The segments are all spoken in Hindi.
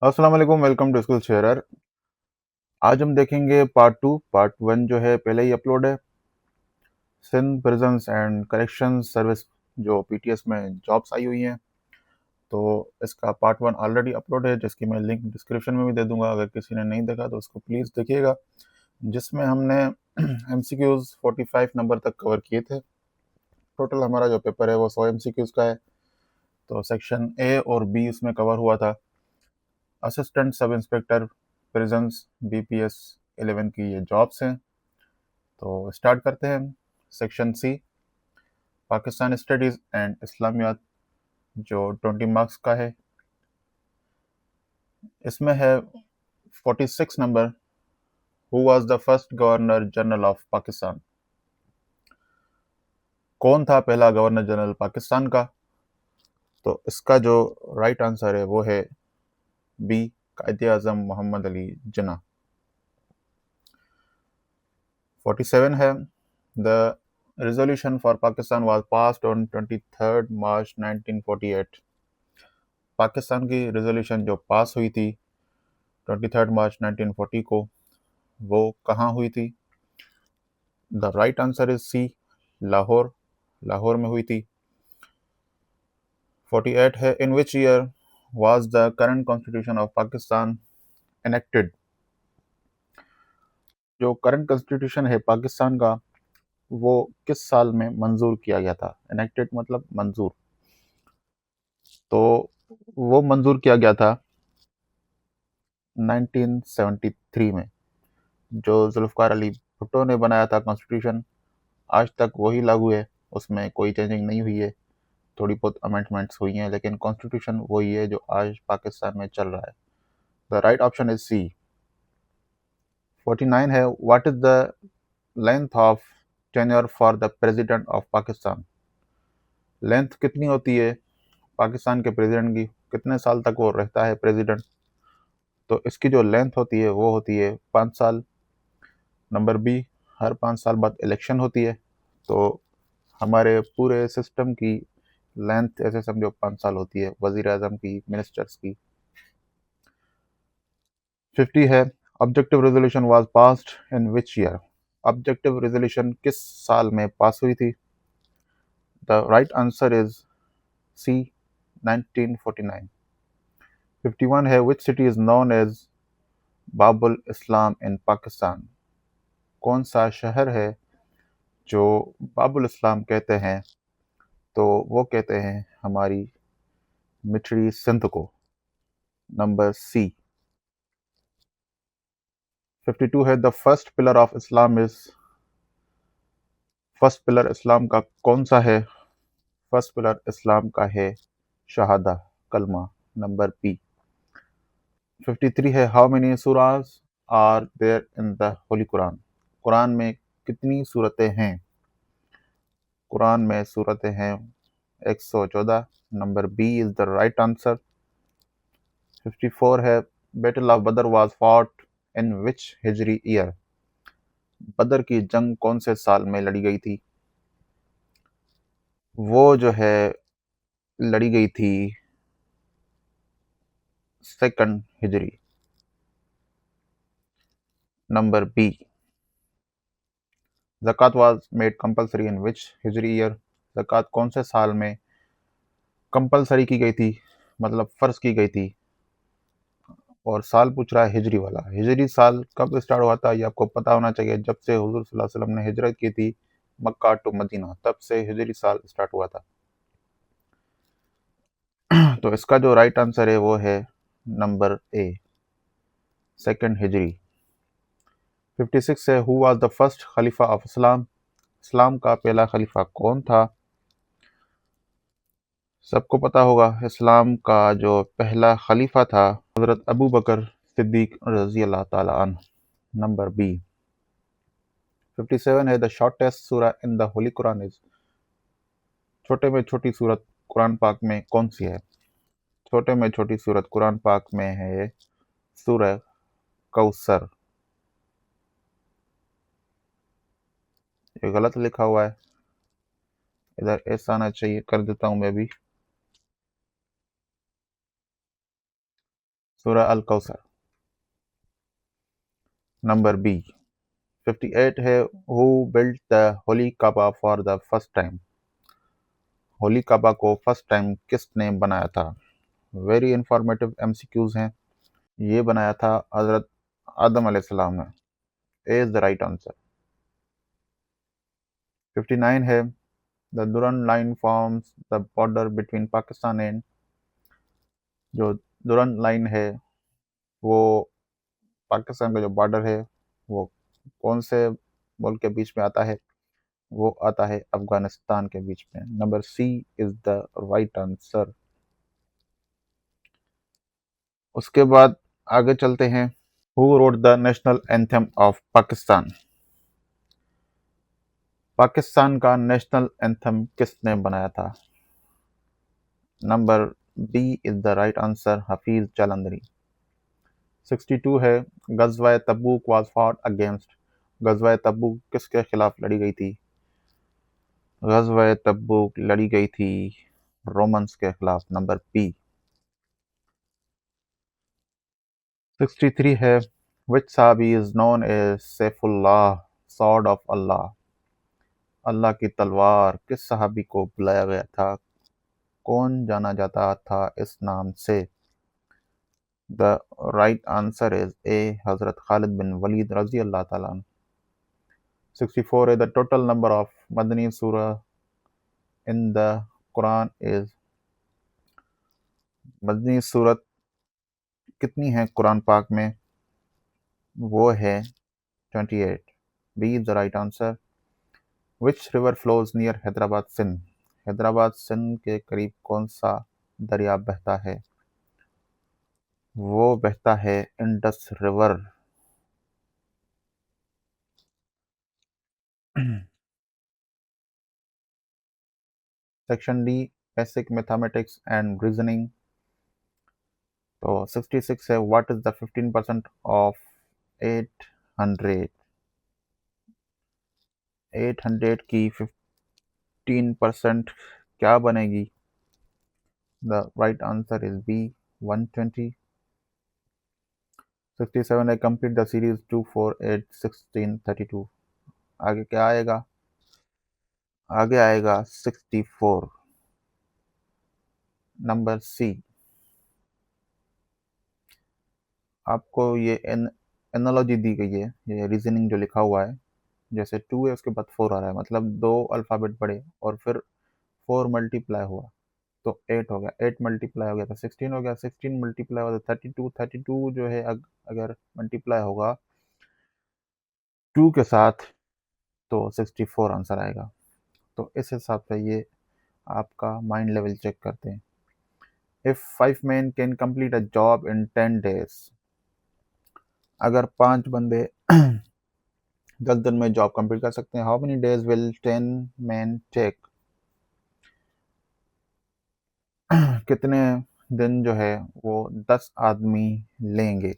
अस्सलाम वालेकुम, वेलकम टू स्कूल शेयरर। आज हम देखेंगे पार्ट 1 जो है पहले ही अपलोड है। Sindh prisons and correction service जो पीटीएस में जॉब्स आई हुई हैं, तो इसका पार्ट 1 ऑलरेडी अपलोड है, जिसकी मैं लिंक डिस्क्रिप्शन में भी दे दूंगा। अगर किसी ने नहीं देखा तो उसको प्लीज़ देखिएगा, जिसमें हमने एमसीक्यूज़ 45 नंबर तक कवर किए थे। टोटल हमारा जो पेपर है वो 100 एमसीक्यूज़ का है, तो सेक्शन ए और बी उसमें कवर हुआ था। Assistant sub inspector prisons BPS 11 की ये जॉब्स हैं। तो स्टार्ट करते हैं। Section C, Pakistan studies and Islamiyat, जो 20 मार्क्स का है। इसमें है 46 number, who was the first governor general of Pakistan. कौन था पहला गवर्नर जनरल पाकिस्तान का? तो इसका जो राइट आंसर है वो है बी, कायदे आजम मोहम्मद अली जिन्ना। 47 है, the resolution for Pakistan was passed on 23rd March 1948। Pakistan की रेजोल्यूशन जो पास हुई थी 23 मार्च 1940 को, वो कहाँ हुई थी? The right answer is C, Lahore. Lahore में हुई थी। 48 है, in which year was the current constitution of Pakistan enacted. जो करंट कॉन्स्टिट्यूशन है पाकिस्तान का, वो किस साल में मंजूर किया गया था? एनेक्टेड मतलब मंजूर। तो वो मंजूर किया गया था 1973 में। जो जुल्फ़िकार अली भुट्टो ने बनाया था कॉन्स्टिट्यूशन, आज तक वही लागू है, उसमें कोई चेंजिंग नहीं हुई है। थोड़ी बहुत अमेंडमेंट्स हुई हैं, लेकिन कॉन्स्टिट्यूशन वही है जो आज पाकिस्तान में चल रहा है। The right option is C. 49 है, what is the length of tenure for the president of Pakistan. Length कितनी होती है पाकिस्तान के प्रेसिडेंट की? कितने साल तक वो रहता है प्रेसिडेंट? तो इसकी जो लेंथ होती है वो होती है 5 साल। नंबर बी, हर 5 साल बाद इलेक्शन होती है। तो हमारे पूरे सिस्टम की लेंथ ऐसे समझो 5 साल होती है, वजीर आजम की, मिनिस्टर्स की। 50 है, objective resolution was passed in which year. Objective resolution किस साल में पास हुई थी? The right answer is C, 1949। 51 है, which city is known as Babul Islam in Pakistan. कौन सा शहर है जो बाबुल इस्लाम कहते हैं? तो वो कहते हैं हमारी मिठड़ी सिंध को। Number C. 52 है, the first pillar of Islam is. First pillar Islam का कौन सा है? फर्स्ट पिलर इस्लाम का है शहादा, कलमा। Number B. 53 है, how many surahs are there in the holy Quran. Quran में कितनी सूरतें हैं? कुरान में सूरतें हैं 114। Number B is the right answer. 54 है, battle of Badr was fought in which Hijri year. Badr की जंग कौन से साल में लड़ी गई थी? वो जो है लड़ी गई थी second Hijri. Number B. Zakat was made compulsory in which Hijri year. ज़कात कौन से साल में कंपलसरी की गई थी, मतलब फ़र्ज की गई थी? और साल पूछ रहा है हिजरी वाला। हिजरी साल कब स्टार्ट हुआ था ये आपको पता होना चाहिए। जब से हुजूर सल्लल्लाहु अलैहि वसल्लम ने हिजरत की थी मक्का टू मदीना, तब से हिजरी साल स्टार्ट हुआ था। तो इसका जो राइट आंसर है वो है नंबर ए, सेकंड हिजरी। 56 है, who was the first khalifa of Islam. Islam का पहला खलीफा कौन था? सबको पता होगा इस्लाम का जो पहला खलीफा था हजरत अबू बकर सिद्दीक रजी अल्लाह ताला अन्हु। Number B. 57 है, द शॉर्टेस्ट सूरा इन द होली कुरान इज। छोटे में छोटी सूरत कुरान पाक में कौन सी है? छोटे में छोटी सूरत कुरान पाक में है सूरह कौसर। ये गलत लिखा हुआ है, इधर ऐसा आना चाहिए, कर देता हूं मैं भी। सूरह अल कौसर। नंबर बी 58 है, who built the holy Kaaba for the first time. Holy Kaaba को फर्स्ट टाइम किसने बनाया था? वेरी इंफॉर्मेटिव एमसीक्यूज हैं। ये बनाया था हजरत आदम अलैहिस्सलाम ने। ए इज द राइट आंसर। 59 है, the दुरन line forms the border between Pakistan and. जो दुरन लाइन है वो पाकिस्तान का जो बॉर्डर है वो कौन से मुल्क के बीच में आता है? वो आता है अफगानिस्तान के बीच में। Number C is the right answer. उसके बाद आगे चलते हैं। Who wrote the national anthem of Pakistan? Pakistan का नेशनल एंथम किसने बनाया था? Number B is the right answer, Hafeez Jalandhari. 62 है, गजवा तबूक वाज फॉट अगेंस्ट। गजवा तबूक किसके खिलाफ लड़ी गई थी? गजवा तबूक लड़ी गई थी रोमन्स के खिलाफ। Number B. 63 है, which sahabi is known as Saifullah sword of Allah. Allah की तलवार किस सहाबी को बुलाया गया था? कौन जाना जाता था इस नाम से? The right answer is a, हजरत खालिद बिन वलीद रजी अल्लाह ताला अन्हु। 64 है, the total number of Madani surah in the Quran is. मदनी सूरत कितनी है कुरान पाक में? वो है 28। B is the right answer. Which river flows near Hyderabad Sindh? Hyderabad Sindh के करीब कौन सा दरिया बहता है? वो बहता है Indus river. Section D, basic mathematics and reasoning. तो 66 है, व्हाट इज द 15% ऑफ 800? 800 की 15% क्या बनेगी? The right answer is B, 120। 67 है, कंप्लीट द सीरीज 2 4 8 16 32। आगे क्या आएगा? आगे आएगा 64। Number C. आपको ये एनालॉजी दी गई है, ये रीजनिंग जो लिखा हुआ है, जैसे 2 है उसके बाद 4 आ रहा है, मतलब दो अल्फ़ाबेट बढ़े और फिर 4 मल्टीप्लाई हुआ तो 8 हो गया, 8 मल्टीप्लाई हो गया तो 16 हो गया, 16 मल्टीप्लाई हुआ तो 32, 32 जो है अगर मल्टीप्लाई होगा 2 के साथ तो 64 आंसर आएगा। तो इस हिसाब से ये आपका माइंड लेवल चेक करते हैं। If 5 men can complete a job in 10 days। अगर 5 बंदे 10 दिन में जॉब कंप्लीट कर सकते हैं, how many days will 10 men take? कितने दिन जो है वो 10 आदमी लेंगे?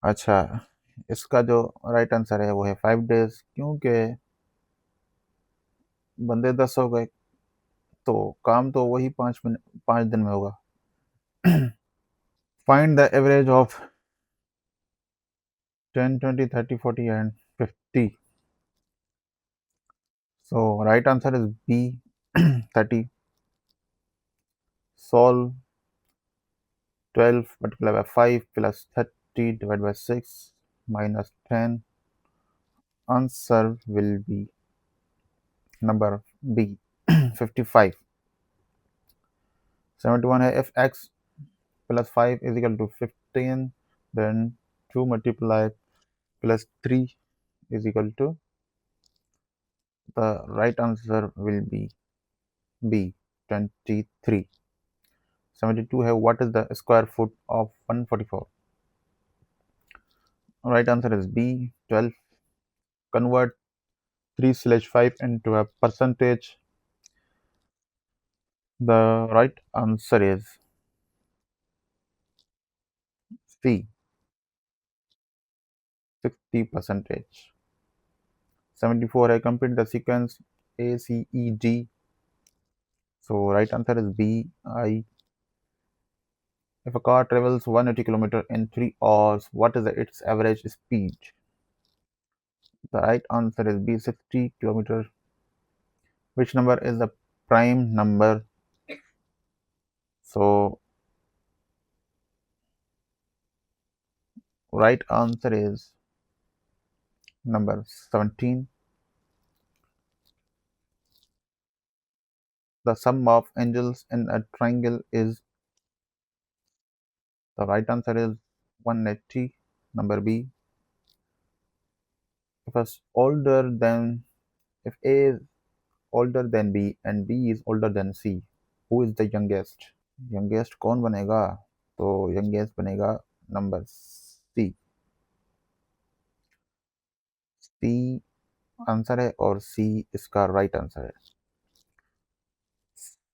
अच्छा, इसका जो राइट आंसर है वो है 5 डेज, क्योंकि बंदे 10 हो गए तो काम तो वही 5 मिनट 5 दिन में होगा। Find the average of 10 20 30 40 and 50। So right answer is B, 30। Solve 12 multiplied by 5 plus 30 divided by 6 minus 10. Answer will be number B, 55. 71 है, if x plus 5 is equal to 15, then 2 multiplied plus 3 is equal to, the right answer will be B, 23. 72 है, what is the square foot of 144? Right answer is B, 12. Convert 3/5 into a percentage. The right answer is C, 60 percentage. 74 है, complete the sequence ACEG. So right answer is B, I If a car travels 180 km in 3 hours, what is its average speed? The right answer is B, 60 km. Which number is the prime number? So, right answer is number 17. The sum of angles in a triangle is, the right answer is 180. Number B. If A is older than, if A is older than B and B is older than C, who is the youngest? Youngest कौन बनेगा? तो यंगेस्ट बनेगा नंबर सी। सी आंसर है और सी इसका राइट आंसर है।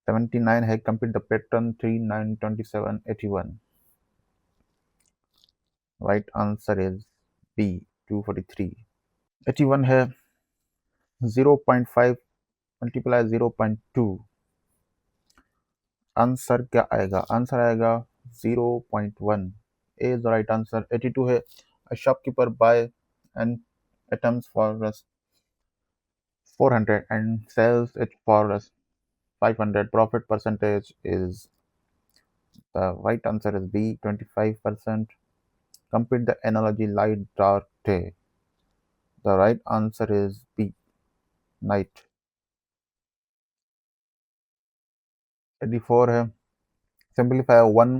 79 है complete the pattern 3 9 27 81। Right answer is B 243। 81 है 0.5 मल्टीप्लाई 0.2। आंसर क्या आएगा? आंसर आएगा 0.1। ए इज द राइट आंसर। 82 है a shopkeeper buy and items for 400 and sells it for 500. Profit percentage is, the right answer is B, 25%. Complete the analogy light, dark, day. The right answer is B, night. 84 है simplify 1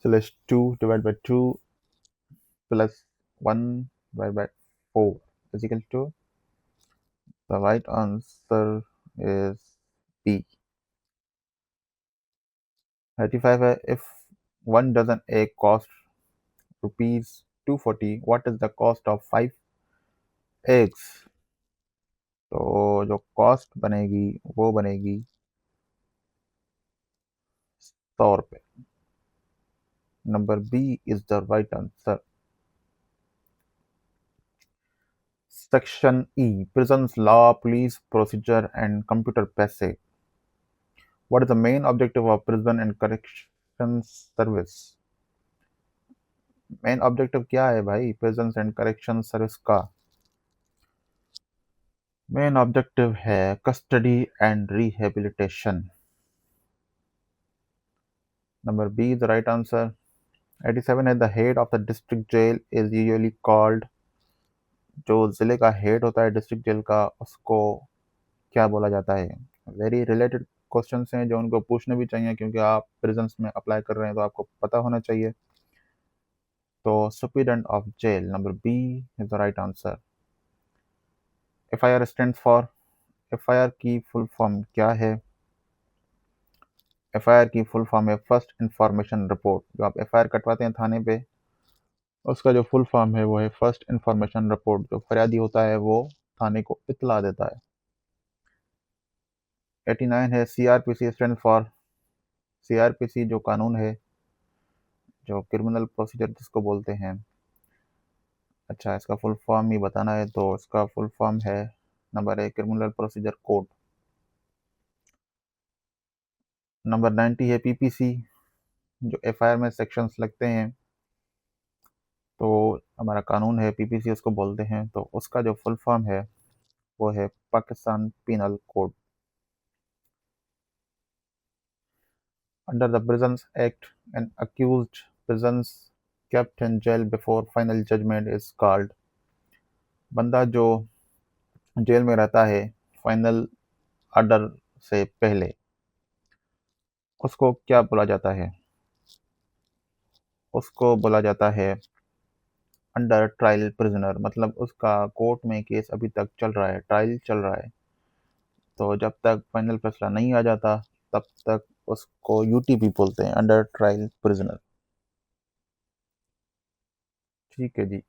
slash 2 divided by 2 plus 1 divided by 4 is equal to, the right answer is B. 35 है if 1 dozen egg cost rupees 240, what is the cost of 5 eggs? तो जो कॉस्ट बनेगी वो बनेगी 100 रुपये। Number B is the right answer. Section E prisons law, police procedure and computer basic. What is the main objective of prison and corrections service? Main objective क्या है भाई प्रिजन एंड करेक्शन सर्विस का? मेन ऑब्जेक्टिव है custody and rehabilitation. Number B is the right answer. 87 है the head of the district jail is usually called, जो जिले का हेड होता है डिस्ट्रिक्ट जेल का उसको क्या बोला जाता है? वेरी रिलेटेड क्वेश्चन हैं जो उनको पूछने भी चाहिए क्योंकि आप प्रिजन्स में अप्लाई कर रहे हैं तो आपको पता होना चाहिए। तो superintendent of jail, number B is the right answer. FIR stands for, FIR की फुल फॉर्म क्या है? एफआईआर की फुल फॉर्म है फर्स्ट इंफॉर्मेशन रिपोर्ट। जो आप एफआईआर कटवाते हैं थाने पे उसका जो फुल फॉर्म है वो है फर्स्ट इंफॉर्मेशन रिपोर्ट। जो फरियादी होता है वो थाने को इतला देता है। 89 है सीआरपीसी स्टैंड फॉर, सीआरपीसी जो कानून है जो क्रिमिनल प्रोसीजर जिसको बोलते हैं, अच्छा इसका फुल फॉर्म ही बताना है तो इसका फुल फॉर्म है number 1 criminal procedure code. Number 90 है पीपीसी, जो एफआईआर में सेक्शंस लगते हैं तो हमारा कानून है पीपीसी उसको बोलते हैं, तो उसका जो फुल फॉर्म है वो है Pakistan penal code. Under the prisons act an accused prisons kept in jail before final judgment is called, बंदा जो जेल में रहता है फाइनल ऑर्डर से पहले उसको क्या बोला जाता है? उसको बोला जाता है अंडर ट्रायल प्रिजनर, मतलब उसका कोर्ट में केस अभी तक चल रहा है, ट्रायल चल रहा है, तो जब तक फाइनल फैसला नहीं आ जाता तब तक उसको यूटीपी बोलते हैं, अंडर ट्रायल प्रिजनर। ठीक है जी।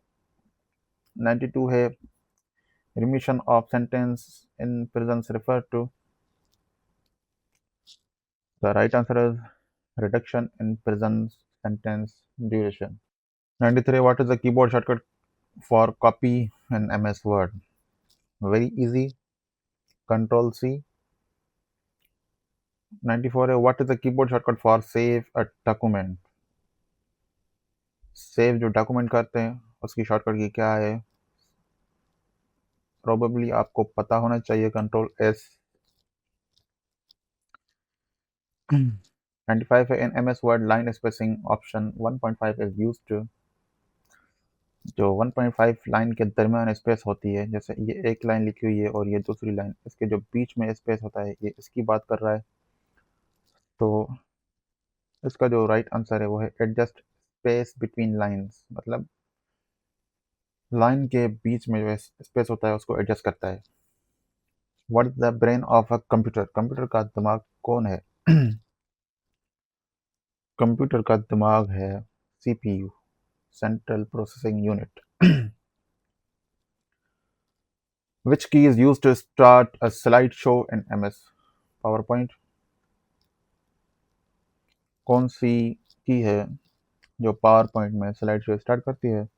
92 है remission of sentence in prison refer to, the right answer is reduction in prison sentence duration. 93 what is the keyboard shortcut for copy in MS Word? Very easy, control C, 94 है, what is the keyboard shortcut for save a document? Save जो डॉक्यूमेंट करते हैं उसकी शॉर्टकट की क्या है? प्रोबेबली आपको पता होना चाहिए, कंट्रोल एस। 95 है, इन MS word line spacing option 1.5 is used. जो 1.5 लाइन के दरमियान स्पेस होती है, जैसे ये एक लाइन लिखी हुई है और ये दूसरी लाइन, इसके जो बीच में स्पेस होता है, ये इसकी बात कर रहा है। तो इसका जो राइट आंसर है वो है एडजस्ट स्पेस बिटवीन लाइंस, मतलब लाइन के बीच में जो स्पेस होता है उसको एडजस्ट करता है। What is the brain of a computer? Computer का दिमाग कौन है? कंप्यूटर का दिमाग है CPU, central processing unit. Which key is used to start a slideshow in MS PowerPoint? कौन सी की है जो पावर पॉइंट में स्लाइड शो स्टार्ट करती है?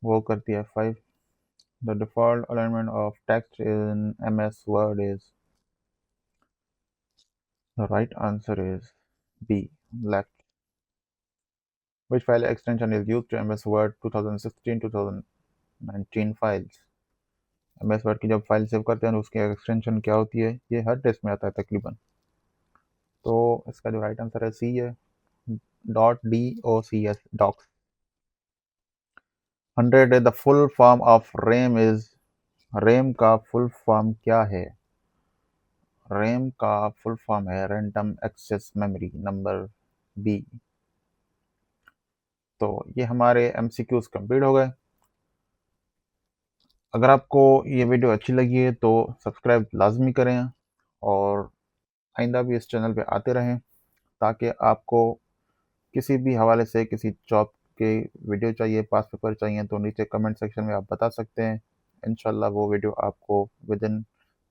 वो करती है 5। The default alignment of text in MS Word is, the right answer is B, left. Which file extension is used to MS Word 2016-2019 files? MS Word की जब फाइल सेव करते हैं उसकी एक्सटेंशन क्या होती है? ये हर टेस्ट में आता है तकरीबन। तो इसका जो राइट आंसर है सी है, .docs, डॉक्स। 100 है, the full form of RAM is, RAM का फुल फॉर्म क्या है? रैम का फुल फॉर्म है random access memory number B. तो ये हमारे MCQs कंप्लीट हो गए। अगर आपको ये वीडियो अच्छी लगी है तो सब्सक्राइब लाजमी करें और आइंदा भी इस चैनल पे आते रहें, ताकि आपको किसी भी हवाले से किसी जॉब के वीडियो चाहिए, पास पेपर चाहिए, तो नीचे कमेंट सेक्शन में आप बता सकते हैं। इंशाल्लाह वो वीडियो आपको विद इन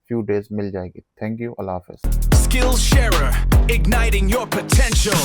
few days मिल जाएगी। थैंक यू, अल्लाह हाफिज़। Skillshare, igniting your potential.